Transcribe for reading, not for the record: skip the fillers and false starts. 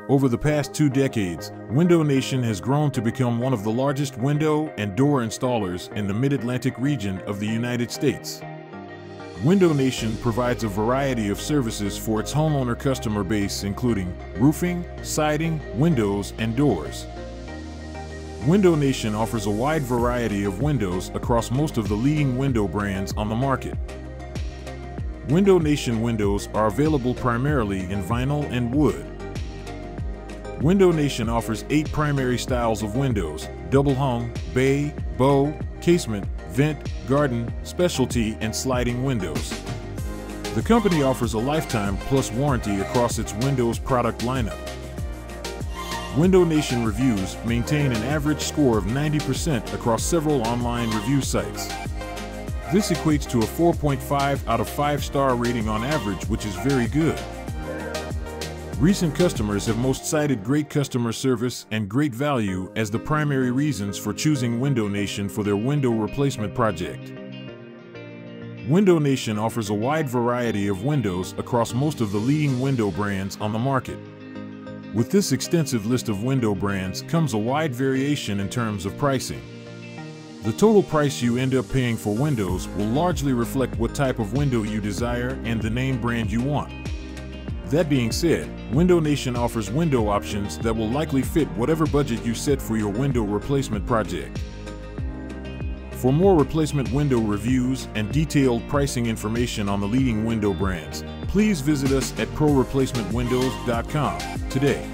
Over the past 2 decades, Window Nation has grown to become one of the largest window and door installers in the Mid-Atlantic region of the United States. Window Nation provides a variety of services for its homeowner customer base, including roofing, siding, windows, and doors. Window Nation offers a wide variety of windows across most of the leading window brands on the market. Window Nation windows are available primarily in vinyl and wood. Window Nation offers 8 primary styles of windows: double hung, bay, bow, casement, vent, garden, specialty, and sliding windows. The company offers a lifetime plus warranty across its windows product lineup. Window Nation reviews maintain an average score of 90% across several online review sites. This equates to a 4.5 out of 5-star rating on average, which is very good. Recent customers have most cited great customer service and great value as the primary reasons for choosing Window Nation for their window replacement project. Window Nation offers a wide variety of windows across most of the leading window brands on the market. With this extensive list of window brands comes a wide variation in terms of pricing. The total price you end up paying for windows will largely reflect what type of window you desire and the name brand you want. That being said, Window Nation offers window options that will likely fit whatever budget you set for your window replacement project. For more replacement window reviews and detailed pricing information on the leading window brands, please visit us at proreplacementwindows.com today.